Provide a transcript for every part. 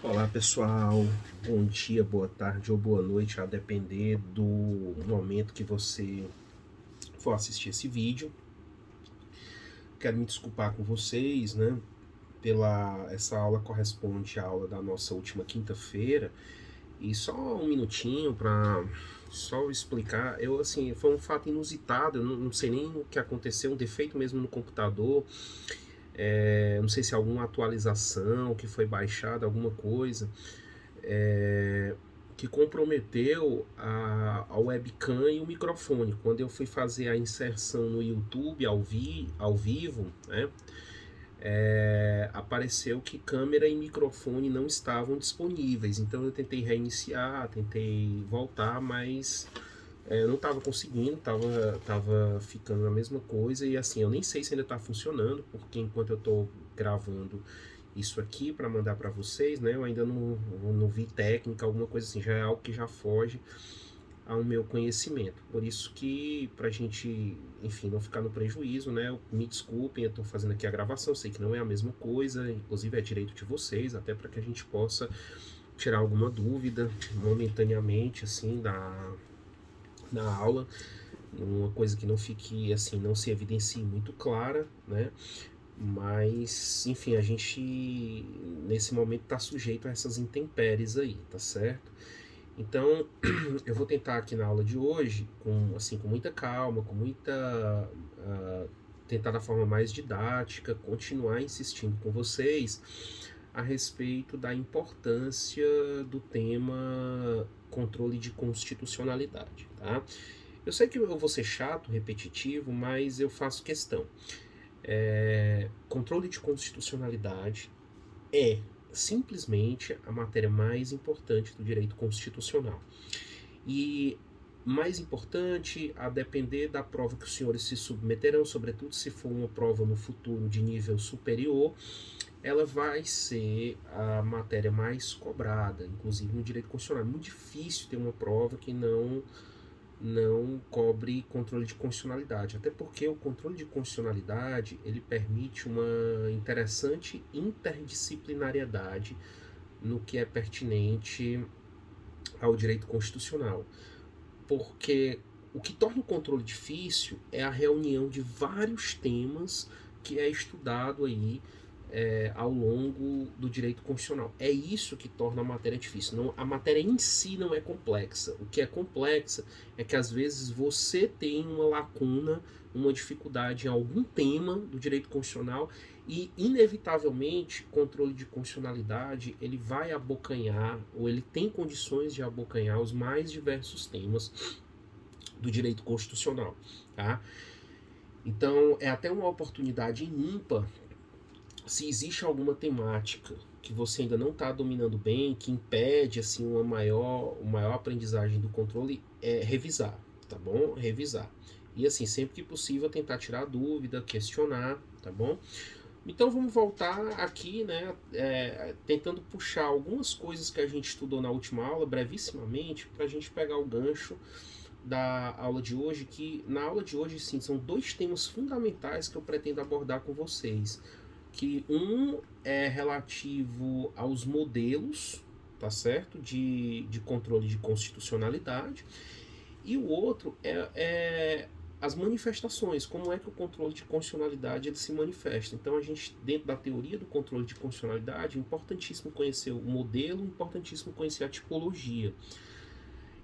Olá pessoal, bom dia, boa tarde ou boa noite, a depender do momento que você for assistir esse vídeo. Quero me desculpar com vocês, né? Essa aula corresponde à aula da nossa última quinta-feira. E só um minutinho para só explicar, foi um fato inusitado, eu não sei nem o que aconteceu, um defeito mesmo no computador. Não sei se alguma atualização que foi baixada, alguma coisa. Que comprometeu a webcam e o microfone. Quando eu fui fazer a inserção no YouTube ao vivo, né, apareceu que câmera e microfone não estavam disponíveis. Então eu tentei reiniciar, tentei voltar, mas eu não estava conseguindo, tava ficando a mesma coisa. E assim, eu nem sei se ainda está funcionando, porque enquanto eu estou gravando isso aqui para mandar para vocês, né? Eu ainda não vi técnica, alguma coisa assim, já é algo que já foge ao meu conhecimento. Por isso que, pra gente, enfim, não ficar no prejuízo, né? Me desculpem, eu tô fazendo aqui a gravação, sei que não é a mesma coisa, inclusive é direito de vocês, até para que a gente possa tirar alguma dúvida momentaneamente, assim, na aula, uma coisa que não fique, assim, não se evidencie muito clara, né? Mas, enfim, a gente nesse momento está sujeito a essas intempéries aí, tá certo? Então, eu vou tentar aqui na aula de hoje, com muita calma, tentar da forma mais didática, continuar insistindo com vocês a respeito da importância do tema controle de constitucionalidade, tá? Eu sei que eu vou ser chato, repetitivo, mas eu faço questão. Controle de constitucionalidade é simplesmente a matéria mais importante do direito constitucional. E mais importante, a depender da prova que os senhores se submeterão, sobretudo se for uma prova no futuro de nível superior, ela vai ser a matéria mais cobrada, inclusive no direito constitucional. É muito difícil ter uma prova que não cobre controle de constitucionalidade, até porque o controle de constitucionalidade ele permite uma interessante interdisciplinariedade no que é pertinente ao direito constitucional, porque o que torna o controle difícil é a reunião de vários temas que é estudado aí ao longo do direito constitucional. É isso que torna a matéria difícil. Não, a matéria em si não é complexa. O que é complexa é que às vezes você tem uma lacuna, uma dificuldade em algum tema do direito constitucional e inevitavelmente controle de constitucionalidade ele vai abocanhar ou ele tem condições de abocanhar os mais diversos temas do direito constitucional, tá? Então é até uma oportunidade ímpar. Se existe alguma temática que você ainda não está dominando bem, que impede assim uma maior aprendizagem do controle, é revisar, tá bom? Revisar. E assim, sempre que possível, tentar tirar dúvida, questionar, tá bom? Então vamos voltar aqui, né? Tentando puxar algumas coisas que a gente estudou na última aula, brevissimamente, para a gente pegar o gancho da aula de hoje, que na aula de hoje, sim, são dois temas fundamentais que eu pretendo abordar com vocês, que um é relativo aos modelos, tá certo, de controle de constitucionalidade, e o outro é as manifestações, como é que o controle de constitucionalidade ele se manifesta. Então a gente, dentro da teoria do controle de constitucionalidade, é importantíssimo conhecer o modelo, importantíssimo conhecer a tipologia.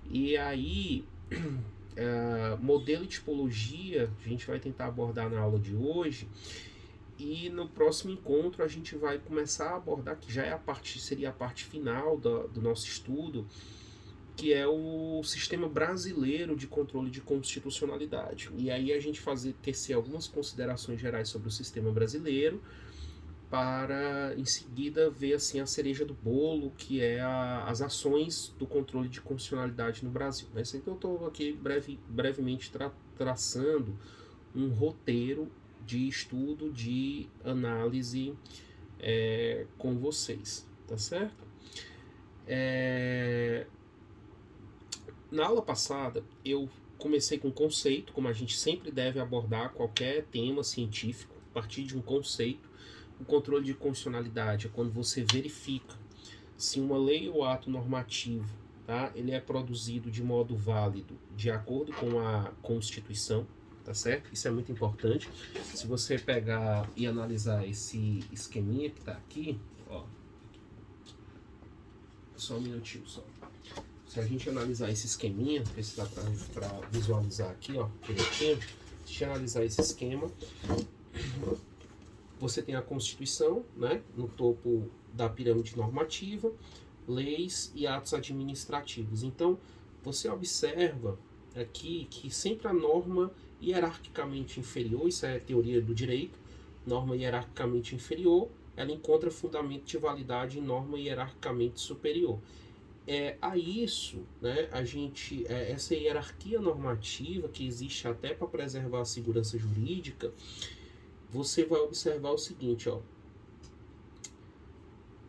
E aí, modelo e tipologia, a gente vai tentar abordar na aula de hoje, e no próximo encontro a gente vai começar a abordar, que já é seria a parte final do nosso estudo, que é o sistema brasileiro de controle de constitucionalidade. E aí a gente tecer algumas considerações gerais sobre o sistema brasileiro, para em seguida ver assim a cereja do bolo, que é as ações do controle de constitucionalidade no Brasil. Então eu estou aqui brevemente traçando um roteiro de estudo, de análise com vocês, tá certo? Na aula passada eu comecei com um conceito, como a gente sempre deve abordar qualquer tema científico, a partir de um conceito. O controle de constitucionalidade é quando você verifica se uma lei ou ato normativo, tá, ele é produzido de modo válido, de acordo com a Constituição, tá certo? Isso é muito importante. Se você pegar e analisar esse esqueminha que tá aqui, ó, só um minutinho só. Se a gente analisar esse esqueminha, ver se dá para visualizar aqui, ó, direitinho. Se a gente analisar esse esquema, você tem a Constituição, né, no topo da pirâmide normativa, leis e atos administrativos. Então, você observa aqui que sempre a norma hierarquicamente inferior, isso é teoria do direito, norma hierarquicamente inferior, ela encontra fundamento de validade em norma hierarquicamente superior. A isso, né, essa hierarquia normativa que existe até para preservar a segurança jurídica, você vai observar o seguinte, ó,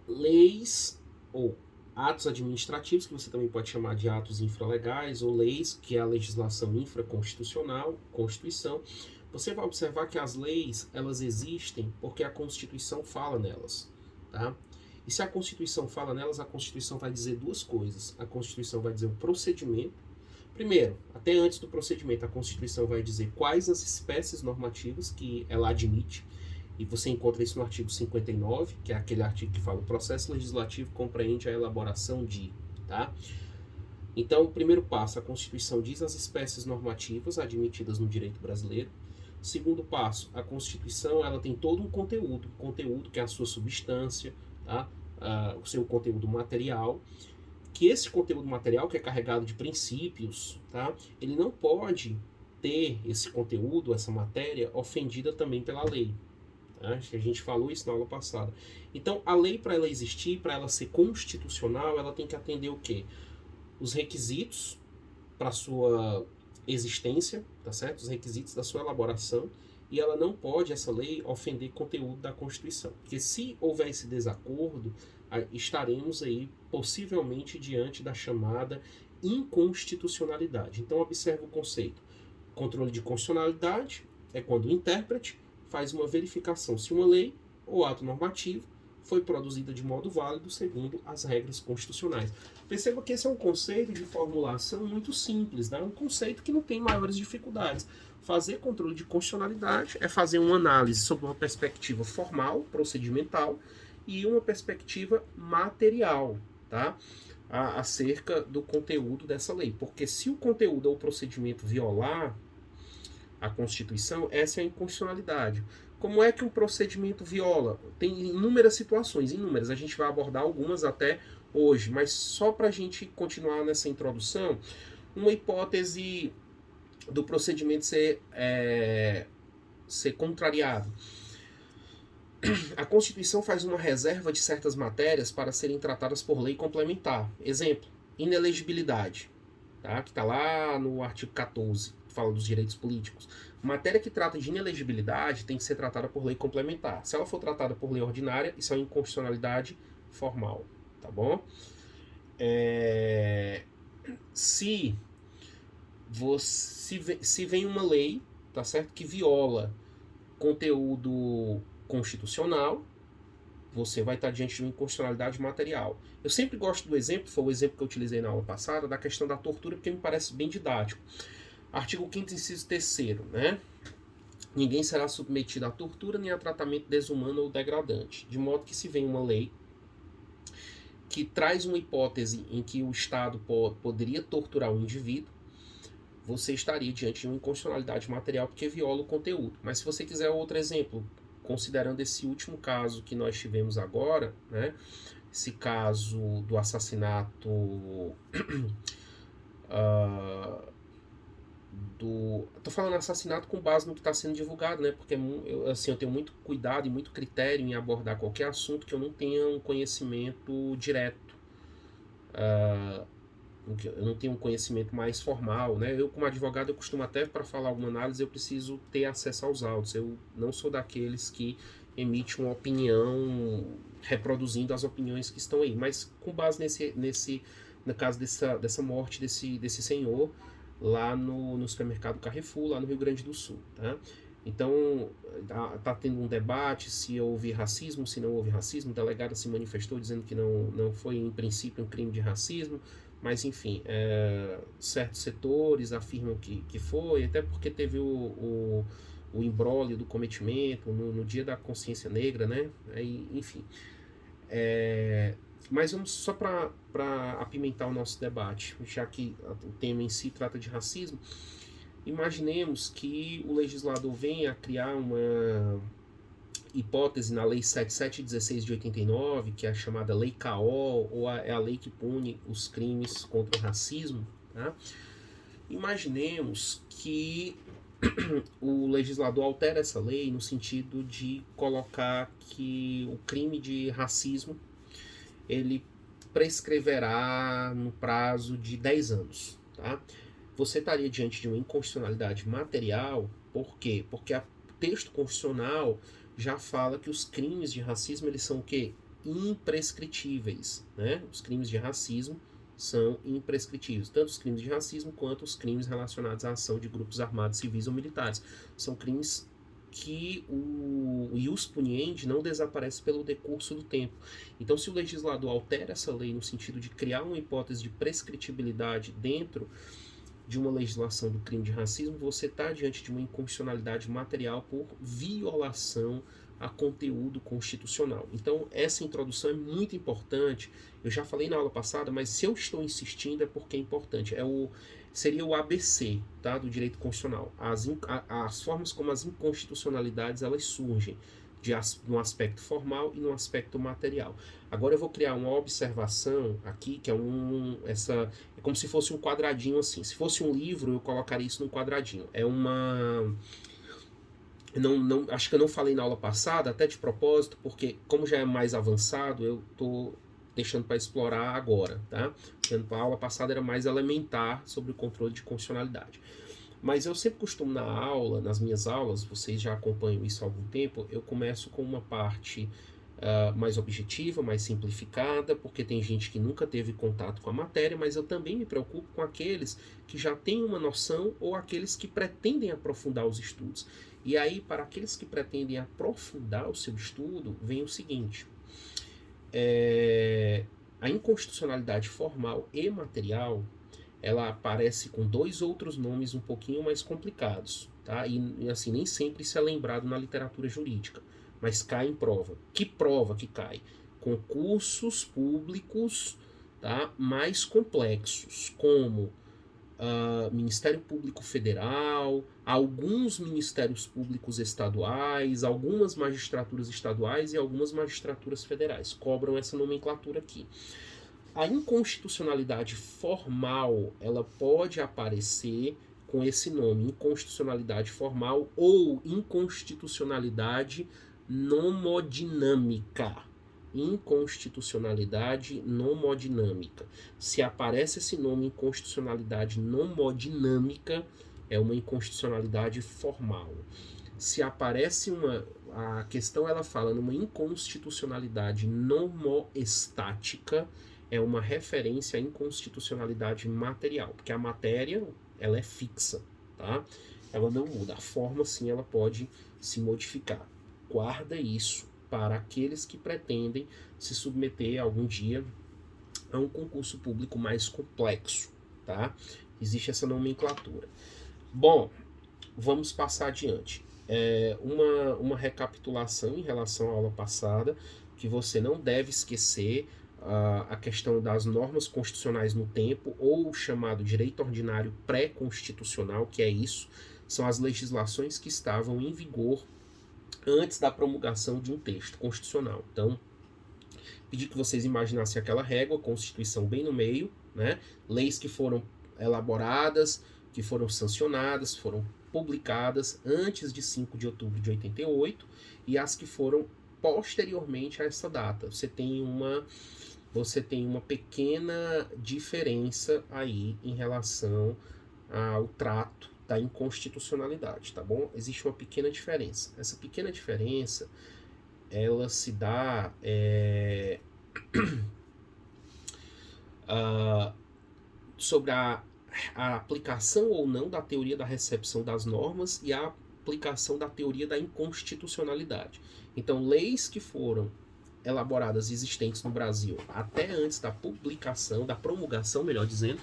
leis ou atos administrativos, que você também pode chamar de atos infralegais, ou leis, que é a legislação infraconstitucional, Constituição, você vai observar que as leis, elas existem porque a Constituição fala nelas, tá? E se a Constituição fala nelas, a Constituição vai dizer duas coisas. A Constituição vai dizer o procedimento. Primeiro, até antes do procedimento, a Constituição vai dizer quais as espécies normativas que ela admite. E você encontra isso no artigo 59, que é aquele artigo que fala: o processo legislativo compreende a elaboração de, tá? Então, o primeiro passo, a Constituição diz as espécies normativas admitidas no direito brasileiro. Segundo passo, a Constituição, ela tem todo um conteúdo que é a sua substância, tá? O seu conteúdo material, que esse conteúdo material, que é carregado de princípios, tá? Ele não pode ter esse conteúdo, essa matéria, ofendida também pela lei. Acho que a gente falou isso na aula passada. Então, a lei, para ela existir, para ela ser constitucional, ela tem que atender o quê? Os requisitos para sua existência, tá certo? Os requisitos da sua elaboração, e ela não pode, essa lei, ofender conteúdo da Constituição. Porque se houver esse desacordo, estaremos aí possivelmente diante da chamada inconstitucionalidade. Então, observe o conceito. Controle de constitucionalidade é quando o intérprete faz uma verificação se uma lei ou ato normativo foi produzida de modo válido segundo as regras constitucionais. Perceba que esse é um conceito de formulação muito simples, né? Um conceito que não tem maiores dificuldades. Fazer controle de constitucionalidade é fazer uma análise sob uma perspectiva formal, procedimental, e uma perspectiva material, tá? Acerca do conteúdo dessa lei. Porque se o conteúdo ou o procedimento violar a Constituição, essa é a inconstitucionalidade. Como é que um procedimento viola? Tem inúmeras situações, inúmeras. A gente vai abordar algumas até hoje, mas só para a gente continuar nessa introdução, uma hipótese do procedimento ser contrariado. A Constituição faz uma reserva de certas matérias para serem tratadas por lei complementar. Exemplo, inelegibilidade, tá? Que está lá no artigo 14, que fala dos direitos políticos. Matéria que trata de inelegibilidade tem que ser tratada por lei complementar. Se ela for tratada por lei ordinária, isso é uma inconstitucionalidade formal, tá bom? Se vem uma lei, tá certo, que viola conteúdo constitucional, você vai estar diante de uma inconstitucionalidade material. Eu sempre gosto do exemplo, foi o exemplo que eu utilizei na aula passada, da questão da tortura, porque me parece bem didático. Artigo 5º, inciso 3º, né? Ninguém será submetido à tortura nem a tratamento desumano ou degradante. De modo que se vem uma lei que traz uma hipótese em que o Estado poderia torturar um indivíduo, você estaria diante de uma inconstitucionalidade material porque viola o conteúdo. Mas se você quiser outro exemplo, considerando esse último caso que nós tivemos agora, né? Esse caso do assassinato Tô falando assassinato com base no que está sendo divulgado, né? Porque eu tenho muito cuidado e muito critério em abordar qualquer assunto que eu não tenha um conhecimento direto. Eu não tenho um conhecimento mais formal, né? Eu, como advogado, eu costumo até, para falar alguma análise, eu preciso ter acesso aos autos. Eu não sou daqueles que emite uma opinião reproduzindo as opiniões que estão aí. Mas com base no caso dessa morte desse senhor, lá no supermercado Carrefour, lá no Rio Grande do Sul, tá? Então, tá tendo um debate se houve racismo, se não houve racismo. O delegado se manifestou dizendo que não foi, em princípio, um crime de racismo. Mas, enfim, certos setores afirmam que foi, até porque teve o imbróglio do cometimento no Dia da Consciência Negra, né? Aí, enfim. Mas vamos só para apimentar o nosso debate, já que o tema em si trata de racismo. Imaginemos que o legislador venha a criar uma hipótese na Lei 7716 de 89, que é a chamada Lei KO, ou é a lei que pune os crimes contra o racismo. Tá? Imaginemos que o legislador altera essa lei no sentido de colocar que o crime de racismo ele prescreverá no prazo de 10 anos. Tá? Você estaria diante de uma inconstitucionalidade material, por quê? Porque o texto constitucional já fala que os crimes de racismo eles são o quê? Imprescritíveis. Né? Os crimes de racismo são imprescritíveis. Tanto os crimes de racismo quanto os crimes relacionados à ação de grupos armados, civis ou militares. São crimes que o ius puniendi não desaparece pelo decurso do tempo. Então, se o legislador altera essa lei no sentido de criar uma hipótese de prescritibilidade dentro de uma legislação do crime de racismo, você está diante de uma inconstitucionalidade material por violação a conteúdo constitucional. Então, essa introdução é muito importante. Eu já falei na aula passada, mas se eu estou insistindo é porque é importante. Seria o ABC, tá, do direito constitucional. As formas como as inconstitucionalidades elas surgem, no aspecto formal e no aspecto material. Agora eu vou criar uma observação aqui, que é é como se fosse um quadradinho assim. Se fosse um livro, eu colocaria isso num quadradinho. Acho que eu não falei na aula passada, até de propósito, porque como já é mais avançado, eu estou deixando para explorar agora, tá? A aula passada era mais elementar sobre o controle de constitucionalidade. Mas eu sempre costumo nas minhas aulas, vocês já acompanham isso há algum tempo, eu começo com uma parte mais objetiva, mais simplificada, porque tem gente que nunca teve contato com a matéria, mas eu também me preocupo com aqueles que já têm uma noção ou aqueles que pretendem aprofundar os estudos. E aí, para aqueles que pretendem aprofundar o seu estudo, vem o seguinte: a inconstitucionalidade formal e material ela aparece com dois outros nomes um pouquinho mais complicados, tá? E assim, nem sempre isso é lembrado na literatura jurídica, mas cai em prova. Que prova que cai? Concursos públicos, tá? Mais complexos, como Ministério Público Federal, alguns ministérios públicos estaduais, algumas magistraturas estaduais e algumas magistraturas federais. Cobram essa nomenclatura aqui. A inconstitucionalidade formal, ela pode aparecer com esse nome, inconstitucionalidade formal ou inconstitucionalidade nomodinâmica. Inconstitucionalidade nomodinâmica. Se aparece esse nome inconstitucionalidade nomodinâmica, é uma inconstitucionalidade formal. Se aparece a questão ela fala numa inconstitucionalidade nomoestática, é uma referência à inconstitucionalidade material, porque a matéria ela é fixa, tá? Ela não muda, a forma sim ela pode se modificar. Guarda isso para aqueles que pretendem se submeter algum dia a um concurso público mais complexo, tá? Existe essa nomenclatura. Bom, vamos passar adiante. Uma recapitulação em relação à aula passada, que você não deve esquecer a questão das normas constitucionais no tempo, ou o chamado direito ordinário pré-constitucional, que é isso, são as legislações que estavam em vigor antes da promulgação de um texto constitucional. Então, pedi que vocês imaginassem aquela régua, Constituição bem no meio, né? Leis que foram elaboradas, que foram sancionadas, foram publicadas antes de 5 de outubro de 88, e as que foram posteriormente a essa data. Você tem uma pequena diferença aí em relação ao trato da inconstitucionalidade, tá bom? Existe uma pequena diferença. Essa pequena diferença, ela se dá sobre a aplicação ou não da teoria da recepção das normas e a aplicação da teoria da inconstitucionalidade. Então, leis que foram elaboradas e existentes no Brasil até antes da publicação, da promulgação, melhor dizendo,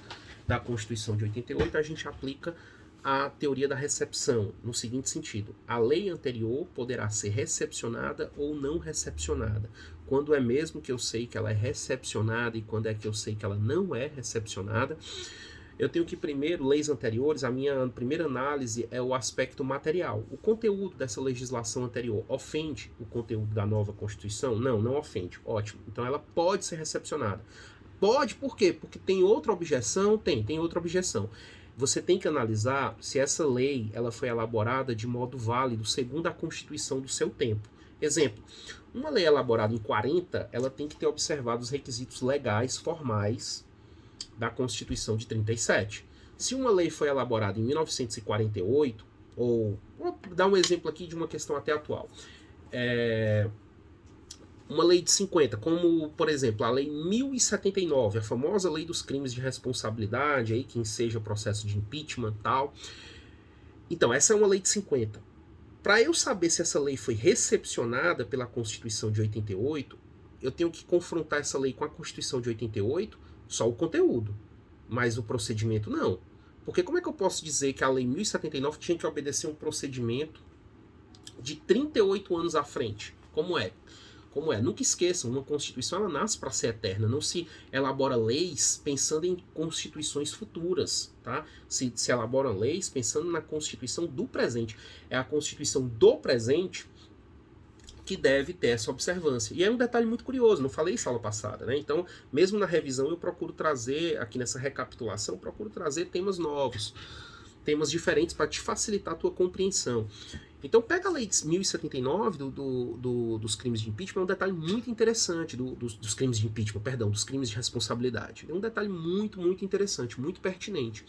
da Constituição de 88, a gente aplica a teoria da recepção, no seguinte sentido: a lei anterior poderá ser recepcionada ou não recepcionada. Quando é mesmo que eu sei que ela é recepcionada e quando é que eu sei que ela não é recepcionada? Eu tenho que primeiro, leis anteriores, a minha primeira análise é o aspecto material. O conteúdo dessa legislação anterior ofende o conteúdo da nova Constituição? Não, não ofende. Ótimo. Então ela pode ser recepcionada. Pode, por quê? Porque tem outra objeção? Tem outra objeção. Você tem que analisar se essa lei ela foi elaborada de modo válido segundo a Constituição do seu tempo. Exemplo, uma lei elaborada em 40, ela tem que ter observado os requisitos legais, formais, da Constituição de 37. Se uma lei foi elaborada em 1948, ou vou dar um exemplo aqui de uma questão até atual, uma lei de 50, como, por exemplo, a Lei 1079, a famosa Lei dos Crimes de Responsabilidade, aí, que enseja o processo de impeachment e tal. Então, essa é uma lei de 50. Para eu saber se essa lei foi recepcionada pela Constituição de 88, eu tenho que confrontar essa lei com a Constituição de 88, só o conteúdo, mas o procedimento não. Porque como é que eu posso dizer que a Lei 1079 tinha que obedecer um procedimento de 38 anos à frente? Como é? Nunca esqueçam, uma Constituição ela nasce para ser eterna, não se elabora leis pensando em constituições futuras, tá? Se elaboram leis pensando na Constituição do presente. É a Constituição do presente que deve ter essa observância. E é um detalhe muito curioso, não falei isso aula passada, né? Então, mesmo na revisão, eu procuro trazer, aqui nessa recapitulação, procuro trazer temas novos, temas diferentes para te facilitar a tua compreensão. Então, pega a lei de 1079 dos crimes de impeachment, é um detalhe muito interessante, dos crimes de impeachment, perdão, dos crimes de responsabilidade. É um detalhe muito, muito interessante, muito pertinente.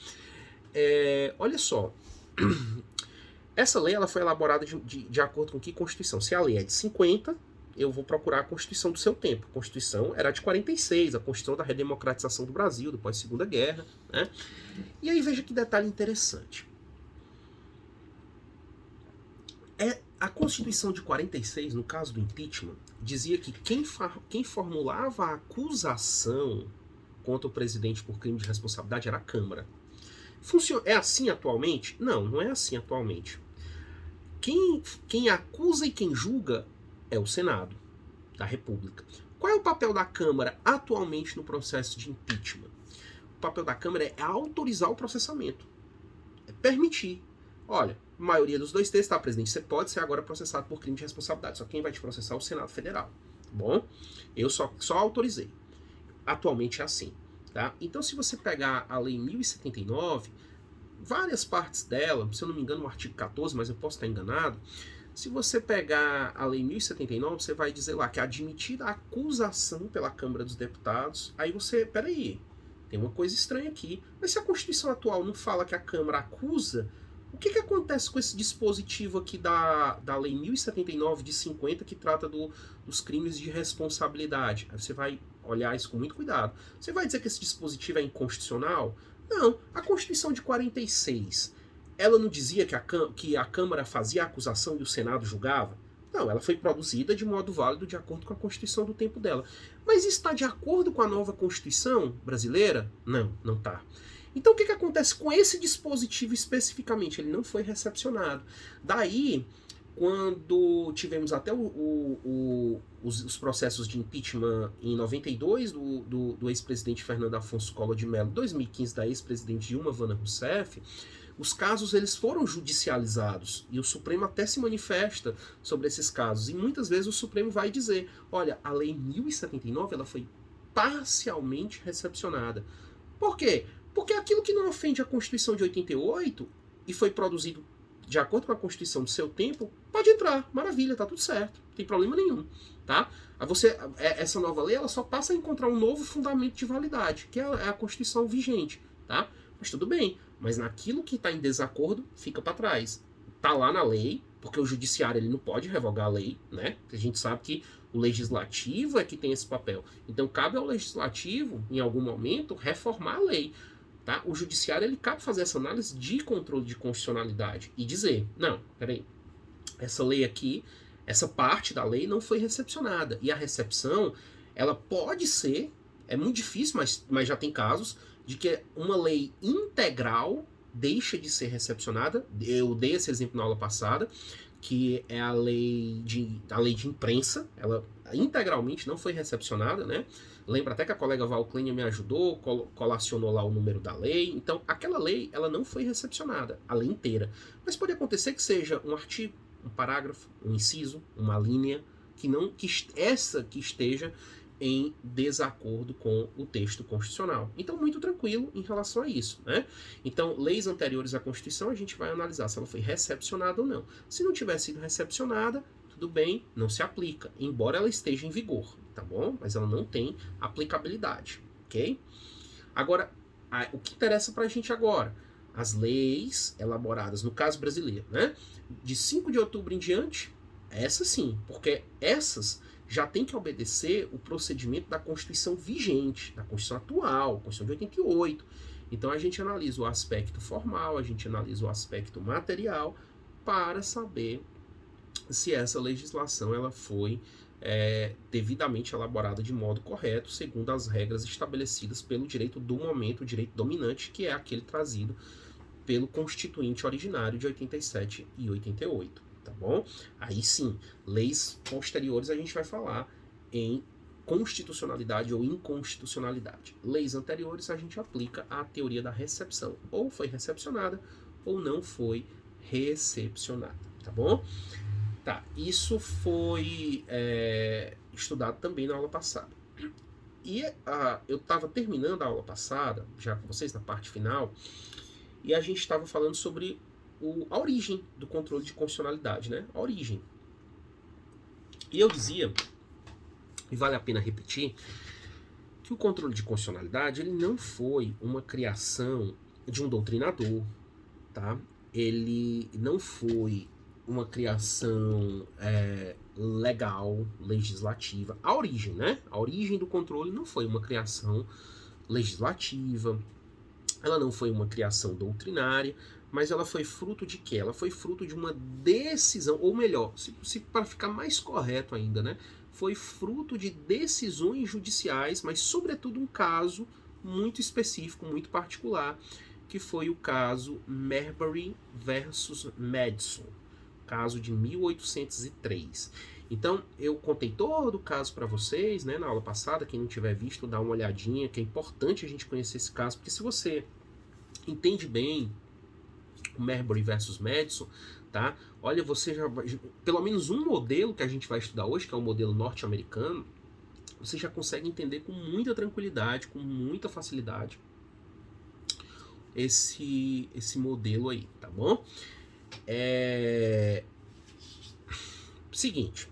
Olha só, essa lei ela foi elaborada de acordo com que Constituição? Se a lei é de 50, eu vou procurar a Constituição do seu tempo. A Constituição era de 46, a Constituição da redemocratização do Brasil, do pós-Segunda Guerra, né? E aí veja que detalhe interessante. A Constituição de 46, no caso do impeachment, dizia que quem formulava a acusação contra o presidente por crime de responsabilidade era a Câmara. É assim atualmente? Não, não é assim atualmente. Quem acusa e quem julga é o Senado da República. Qual é o papel da Câmara atualmente no processo de impeachment? O papel da Câmara é autorizar o processamento. É permitir. Olha, a maioria dos 2/3, tá, presidente? Você pode ser agora processado por crime de responsabilidade. Só quem vai te processar é o Senado Federal. Tá bom? Eu só autorizei. Atualmente é assim. Tá? Então, se você pegar a Lei 1079, várias partes dela, se eu não me engano, o artigo 14, mas eu posso estar enganado. Se você pegar a Lei 1079, você vai dizer lá que é admitida a acusação pela Câmara dos Deputados. Aí você, peraí, tem uma coisa estranha aqui. Mas se a Constituição atual não fala que a Câmara acusa, o que acontece com esse dispositivo aqui da Lei 1079 de 50, que trata dos crimes de responsabilidade? Aí você vai olhar isso com muito cuidado. Você vai dizer que esse dispositivo é inconstitucional? Não. A Constituição de 46, ela não dizia que a Câmara fazia a acusação e o Senado julgava? Não, ela foi produzida de modo válido de acordo com a Constituição do tempo dela. Mas está de acordo com a nova Constituição brasileira? Não, não está. Então o que acontece com esse dispositivo especificamente? Ele não foi recepcionado. Daí, quando tivemos até os processos de impeachment em 92 do ex-presidente Fernando Afonso Collor de Mello, 2015 da ex-presidente Dilma Vana Rousseff, os casos eles foram judicializados e o Supremo até se manifesta sobre esses casos. E muitas vezes o Supremo vai dizer, olha, a Lei 1079 ela foi parcialmente recepcionada. Por quê? Porque aquilo que não ofende a Constituição de 88 e foi produzido de acordo com a Constituição do seu tempo, pode entrar, maravilha, tá tudo certo, não tem problema nenhum, tá? Essa nova lei ela só passa a encontrar um novo fundamento de validade, que é a Constituição vigente, tá? Mas tudo bem, mas naquilo que está em desacordo, fica para trás. Tá lá na lei, porque o judiciário ele não pode revogar a lei, né? A gente sabe que o legislativo é que tem esse papel. Então cabe ao legislativo, em algum momento, reformar a lei. Tá? O judiciário ele cabe fazer essa análise de controle de constitucionalidade e dizer, não, peraí, essa lei aqui, essa parte da lei não foi recepcionada. E a recepção, ela pode ser, é muito difícil, mas já tem casos, de que uma lei integral deixa de ser recepcionada. Eu dei esse exemplo na aula passada, que é a lei de imprensa, ela integralmente não foi recepcionada, né? Lembra até que a colega Valclênia me ajudou, colacionou lá o número da lei. Então, aquela lei, ela não foi recepcionada, a lei inteira. Mas pode acontecer que seja um artigo, um parágrafo, um inciso, uma linha, que esteja em desacordo com o texto constitucional. Então, muito tranquilo em relação a isso, né? Então, leis anteriores à Constituição, a gente vai analisar se ela foi recepcionada ou não. Se não tiver sido recepcionada, tudo bem, não se aplica, embora ela esteja em vigor, tá bom? Mas ela não tem aplicabilidade, ok? Agora, o que interessa pra gente agora? As leis elaboradas, no caso brasileiro, né? De 5 de outubro em diante, essas sim, porque essas já tem que obedecer o procedimento da Constituição vigente, da Constituição atual, Constituição de 88. Então a gente analisa o aspecto formal, a gente analisa o aspecto material para saber se essa legislação ela foi devidamente elaborada de modo correto, segundo as regras estabelecidas pelo direito do momento, o direito dominante, que é aquele trazido pelo Constituinte originário de 87 e 88, tá bom? Aí sim, leis posteriores a gente vai falar em constitucionalidade ou inconstitucionalidade. Leis anteriores a gente aplica a teoria da recepção. Ou foi recepcionada ou não foi recepcionada, tá bom? Tá, isso foi estudado também na aula passada. E eu estava terminando a aula passada, já com vocês na parte final, e a gente estava falando sobre a origem do controle de constitucionalidade, né? A origem. E eu dizia, e vale a pena repetir, que o controle de constitucionalidade ele não foi uma criação de um doutrinador, tá? Ele não foi uma criação legal, legislativa. A origem, né? A origem do controle não foi uma criação legislativa, ela não foi uma criação doutrinária, mas ela foi fruto de quê? Ela foi fruto de uma decisão, ou melhor, para ficar mais correto ainda, né? Foi fruto de decisões judiciais, mas sobretudo um caso muito específico, muito particular, que foi o caso Marbury versus Madison, caso de 1803. Então, eu contei todo o caso para vocês, né, na aula passada. Quem não tiver visto, dá uma olhadinha, que é importante a gente conhecer esse caso, porque se você entende bem o Marbury versus Madison, tá? Olha, você já pelo menos um modelo que a gente vai estudar hoje, que é o modelo norte-americano, você já consegue entender com muita tranquilidade, com muita facilidade esse modelo aí, tá bom? Seguinte,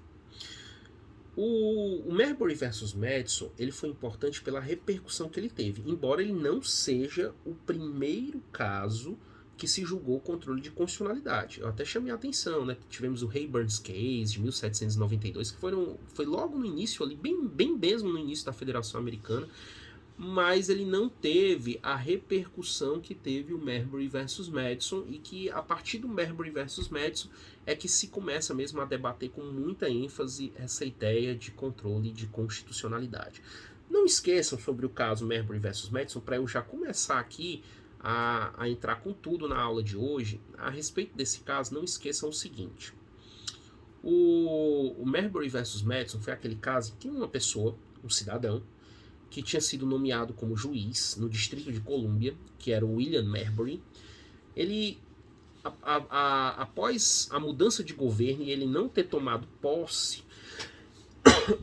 o Marbury versus Madison, ele foi importante pela repercussão que ele teve, embora ele não seja o primeiro caso que se julgou o controle de constitucionalidade. Eu até chamei a atenção, né? Tivemos o Rayburn's Case de 1792, que foi logo no início ali, bem mesmo no início da Federação Americana, mas ele não teve a repercussão que teve o Marbury versus Madison, e que a partir do Marbury versus Madison é que se começa mesmo a debater com muita ênfase essa ideia de controle de constitucionalidade. Não esqueçam sobre o caso Marbury versus Madison, para eu já começar aqui a entrar com tudo na aula de hoje. A respeito desse caso, não esqueçam o seguinte: o Marbury versus Madison foi aquele caso em que uma pessoa, um cidadão, que tinha sido nomeado como juiz no Distrito de Colômbia, que era o William Marbury, ele, após a mudança de governo e ele não ter tomado posse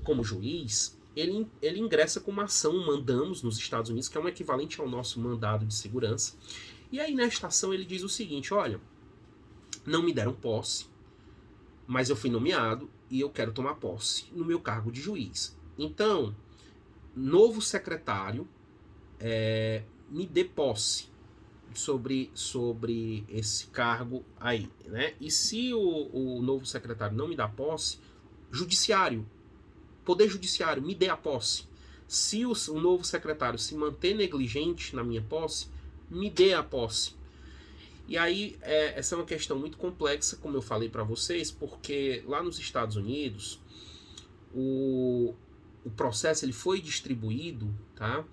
como juiz, ele ingressa com uma ação, um mandamus, nos Estados Unidos, que é um equivalente ao nosso mandado de segurança. E aí, nesta ação, ele diz o seguinte: olha, não me deram posse, mas eu fui nomeado e eu quero tomar posse no meu cargo de juiz. Então, novo secretário, me dê posse sobre esse cargo aí, né? E se o novo secretário não me dá posse, Poder Judiciário, me dê a posse. Se o novo secretário se manter negligente na minha posse, me dê a posse. E aí, essa é uma questão muito complexa, como eu falei para vocês, porque lá nos Estados Unidos, o processo ele foi distribuído, tá,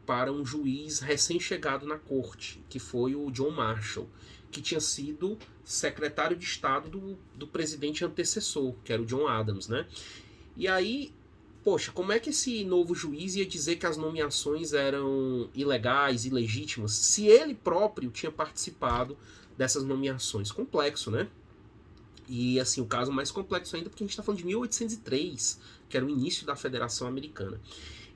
para um juiz recém-chegado na corte, que foi o John Marshall, que tinha sido secretário de Estado do presidente antecessor, que era o John Adams, né? E aí, poxa, como é que esse novo juiz ia dizer que as nomeações eram ilegais, ilegítimas, se ele próprio tinha participado dessas nomeações? Complexo, né? E assim, o caso mais complexo ainda, porque a gente está falando de 1803, que era o início da Federação Americana.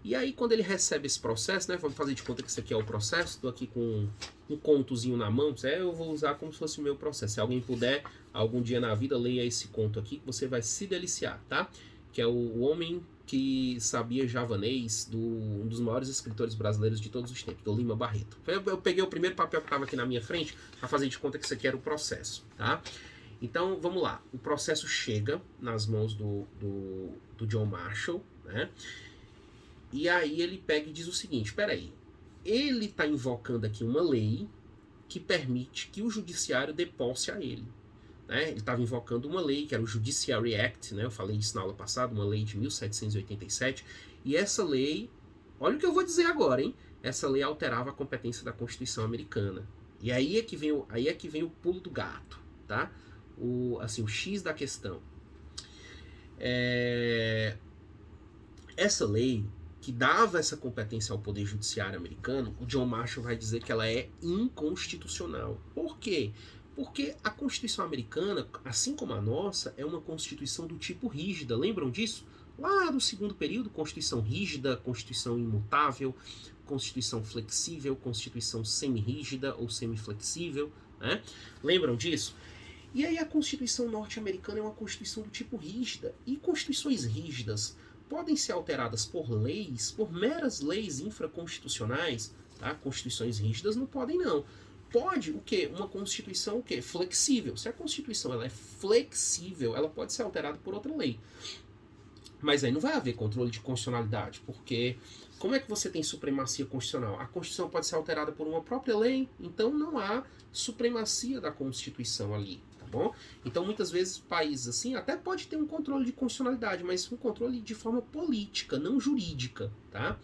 E aí, quando ele recebe esse processo, né? Vamos fazer de conta que isso aqui é o processo. Estou aqui com um contozinho na mão. Eu vou usar como se fosse o meu processo. Se alguém puder, algum dia na vida, leia esse conto aqui, que você vai se deliciar, tá? Que é o Homem que Sabia Javanês, um dos maiores escritores brasileiros de todos os tempos, do Lima Barreto. Eu peguei o primeiro papel que estava aqui na minha frente para fazer de conta que isso aqui era o processo, tá? Então, vamos lá. O processo chega nas mãos do John Marshall, né? E aí ele pega e diz o seguinte, espera aí, ele está invocando aqui uma lei que permite que o judiciário dê posse a ele. Né? Ele estava invocando uma lei, que era o Judiciary Act, né? Eu falei isso na aula passada, uma lei de 1787, e essa lei, olha o que eu vou dizer agora, hein? Essa lei alterava a competência da Constituição americana. E aí é que vem o pulo do gato, tá? O X da questão. Essa lei que dava essa competência ao Poder Judiciário americano, o John Marshall vai dizer que ela é inconstitucional. Por quê? Porque a Constituição americana, assim como a nossa, é uma Constituição do tipo rígida. Lembram disso? Lá do segundo período, Constituição rígida, Constituição imutável, Constituição flexível, Constituição semi-rígida ou semi-flexível, né? Lembram disso? E aí a Constituição norte-americana é uma Constituição do tipo rígida. E constituições rígidas podem ser alteradas por leis, por meras leis infraconstitucionais, tá? Constituições rígidas não podem, não. Pode o quê? Uma Constituição o quê? Flexível. Se a Constituição ela é flexível, ela pode ser alterada por outra lei. Mas aí não vai haver controle de constitucionalidade, porque como é que você tem supremacia constitucional? A Constituição pode ser alterada por uma própria lei, então não há supremacia da Constituição ali. Bom? Então, muitas vezes, países assim até pode ter um controle de constitucionalidade, mas um controle de forma política, não jurídica, tá?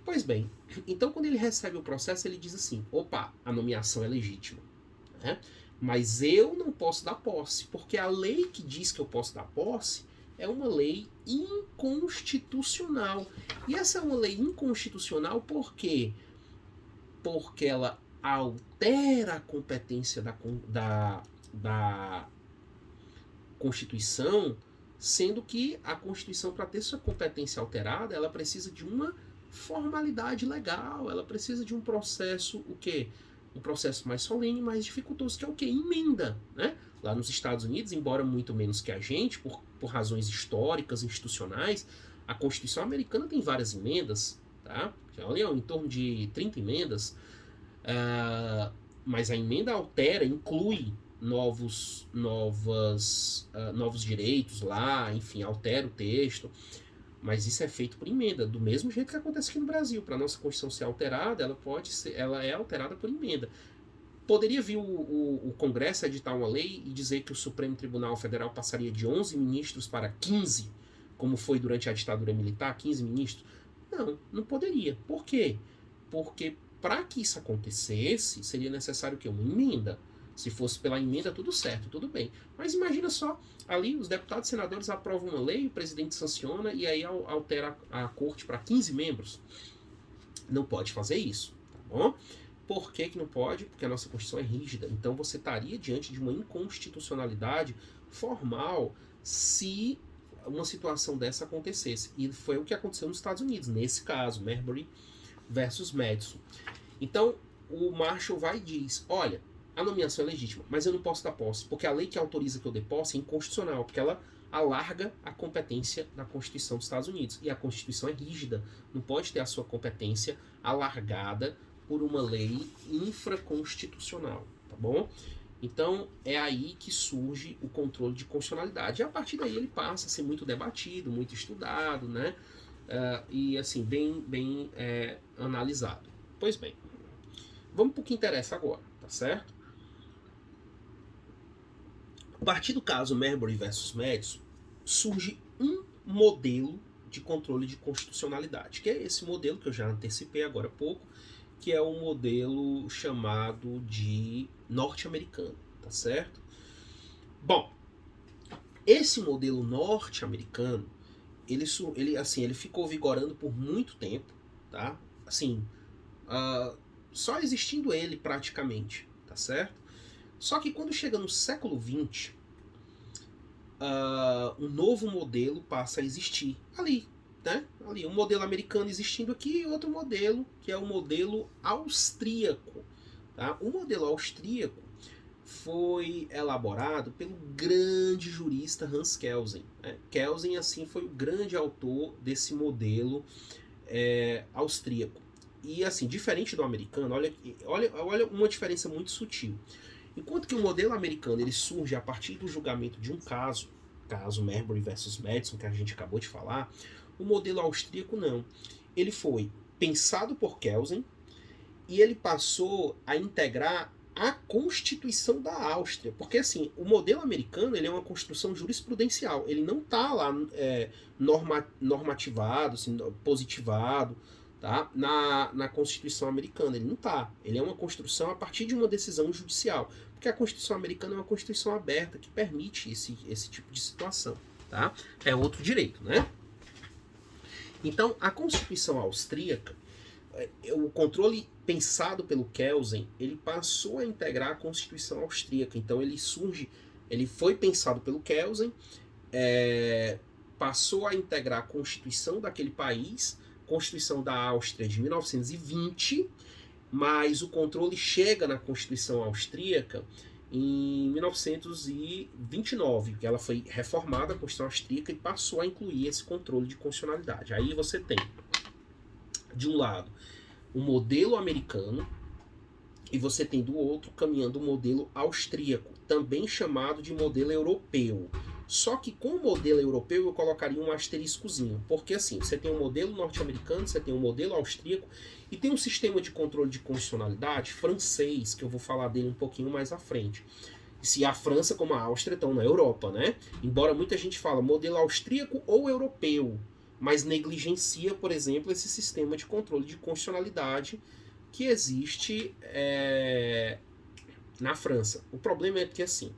Pois bem, então quando ele recebe o processo, ele diz assim, opa, a nomeação é legítima, né? Mas eu não posso dar posse, porque a lei que diz que eu posso dar posse é uma lei inconstitucional. E essa é uma lei inconstitucional por quê? Porque ela altera a competência da Constituição, sendo que a Constituição, para ter sua competência alterada, ela precisa de uma formalidade legal, ela precisa de um processo, o quê? Um processo mais solene, mais dificultoso, que é o quê? Emenda, né? Lá nos Estados Unidos, embora muito menos que a gente, por razões históricas, institucionais, a Constituição americana tem várias emendas, tá? Olha, em torno de 30 emendas, mas a emenda altera, inclui novos direitos lá, enfim, altera o texto, mas isso é feito por emenda, do mesmo jeito que acontece aqui no Brasil. Para a nossa Constituição ser alterada, ela é alterada por emenda. Poderia vir o Congresso editar uma lei e dizer que o Supremo Tribunal Federal passaria de 11 ministros para 15, como foi durante a ditadura militar, 15 ministros? Não, não poderia. Por quê? Porque para que isso acontecesse, seria necessário o quê? Uma emenda. Se fosse pela emenda, tudo certo, tudo bem. Mas imagina só, ali os deputados e senadores aprovam uma lei, o presidente sanciona e aí altera a corte para 15 membros. Não pode fazer isso, tá bom? Por que não pode? Porque a nossa Constituição é rígida. Então você estaria diante de uma inconstitucionalidade formal se uma situação dessa acontecesse. E foi o que aconteceu nos Estados Unidos, nesse caso, Marbury versus Madison. Então, o Marshall vai e diz, olha, a nomeação é legítima, mas eu não posso dar posse, porque a lei que autoriza que eu dê posse é inconstitucional, porque ela alarga a competência da Constituição dos Estados Unidos. E a Constituição é rígida, não pode ter a sua competência alargada por uma lei infraconstitucional, tá bom? Então, é aí que surge o controle de constitucionalidade. E a partir daí ele passa a ser muito debatido, muito estudado, né? E assim, bem analisado. Pois bem, vamos para o que interessa agora, tá certo? A partir do caso Marbury versus Madison, surge um modelo de controle de constitucionalidade, que é esse modelo que eu já antecipei agora há pouco, que é o modelo chamado de norte-americano, tá certo? Bom, esse modelo norte-americano, ele ficou vigorando por muito tempo, tá? Assim, só existindo ele praticamente, tá certo? Só que quando chega no século XX, um novo modelo passa a existir ali, né? Ali, um modelo americano existindo aqui e outro modelo, que é o modelo austríaco. Tá? O modelo austríaco foi elaborado pelo grande jurista Hans Kelsen. Né? Kelsen, assim, foi o grande autor desse modelo austríaco. E, assim, diferente do americano, olha uma diferença muito sutil. Enquanto que o modelo americano ele surge a partir do julgamento de um caso Marbury versus Madison, que a gente acabou de falar, o modelo austríaco não. Ele foi pensado por Kelsen e ele passou a integrar a Constituição da Áustria. Porque, assim, o modelo americano ele é uma construção jurisprudencial. Ele não está lá normativado, assim, positivado, tá? Na Constituição americana. Ele não está. Ele é uma construção a partir de uma decisão judicial. Porque a Constituição americana é uma Constituição aberta que permite esse tipo de situação. Tá? É outro direito, né? Então, a Constituição austríaca, o controle pensado pelo Kelsen, ele passou a integrar a Constituição austríaca. Então, ele foi pensado pelo Kelsen, passou a integrar a Constituição daquele país, Constituição da Áustria de 1920, mas o controle chega na Constituição austríaca em 1929, que ela foi reformada, a Constituição austríaca, e passou a incluir esse controle de constitucionalidade. Aí você tem, de um lado, o modelo americano, e você tem do outro caminhando o modelo austríaco, também chamado de modelo europeu. Só que com o modelo europeu eu colocaria um asteriscozinho, porque assim, você tem um modelo norte-americano, você tem um modelo austríaco, e tem um sistema de controle de constitucionalidade francês, que eu vou falar dele um pouquinho mais à frente. Se a França como a Áustria estão na Europa, né? Embora muita gente fala modelo austríaco ou europeu, mas negligencia, por exemplo, esse sistema de controle de constitucionalidade que existe na França. O problema é que, assim,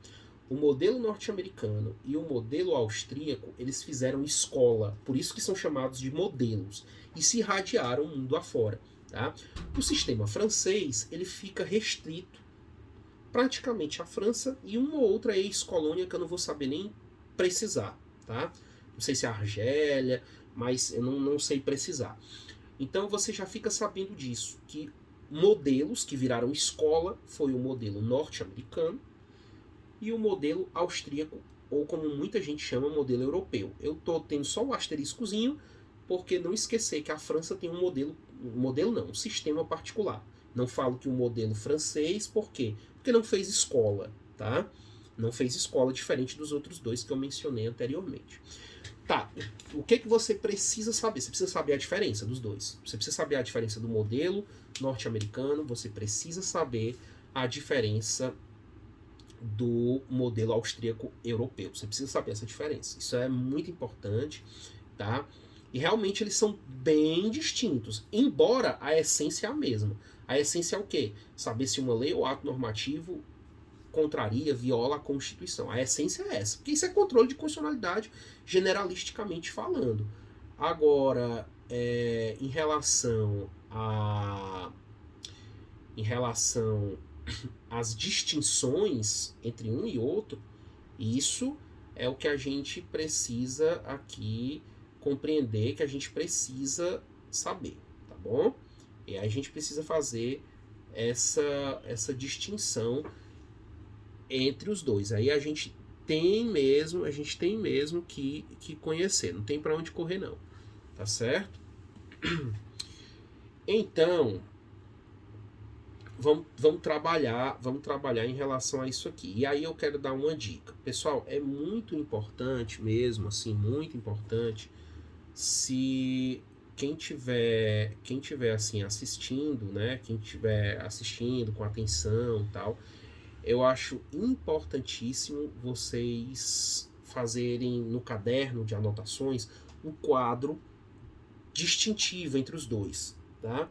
o modelo norte-americano e o modelo austríaco, eles fizeram escola, por isso que são chamados de modelos, e se irradiaram o mundo afora. Tá? O sistema francês, ele fica restrito praticamente à França e uma ou outra ex-colônia que eu não vou saber nem precisar. Tá? Não sei se é a Argélia, mas eu não sei precisar. Então você já fica sabendo disso, que modelos que viraram escola foi o modelo norte-americano e o modelo austríaco, ou como muita gente chama, modelo europeu. Eu estou tendo só o asteriscozinho, porque não esquecer que a França tem um sistema particular. Não falo que o modelo francês, por quê? Porque não fez escola, tá? Não fez escola diferente dos outros dois que eu mencionei anteriormente. Tá, o que você precisa saber? Você precisa saber a diferença dos dois. Você precisa saber a diferença do modelo norte-americano, você precisa saber a diferença do modelo austríaco europeu. Você precisa saber essa diferença. Isso é muito importante, tá? E realmente eles são bem distintos, embora a essência é a mesma. A essência é o quê? Saber se uma lei ou ato normativo contraria, viola a Constituição. A essência é essa, porque isso é controle de constitucionalidade, generalisticamente falando. Agora, em relação às distinções entre um e outro, isso é o que a gente precisa aqui compreender, que a gente precisa saber, tá bom? E aí a gente precisa fazer essa distinção entre os dois. Aí a gente tem mesmo que conhecer, não tem para onde correr não, tá certo? Então, vamos trabalhar em relação a isso aqui. E aí eu quero dar uma dica. Pessoal, é muito importante mesmo, assim, muito importante, se quem tiver assim assistindo, né? Quem tiver assistindo com atenção e tal, eu acho importantíssimo vocês fazerem no caderno de anotações um quadro distintivo entre os dois, tá?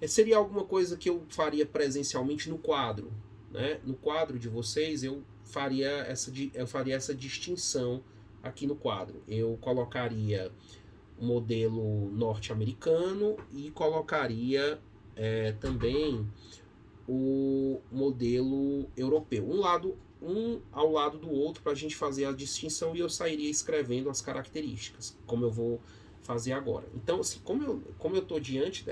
Seria alguma coisa que eu faria presencialmente no quadro, né? No quadro de vocês eu faria essa distinção aqui no quadro. Eu colocaria o modelo norte-americano e colocaria também o modelo europeu. Um ao lado do outro para a gente fazer a distinção e eu sairia escrevendo as características, como eu vou fazer agora. Então, assim, como eu estou diante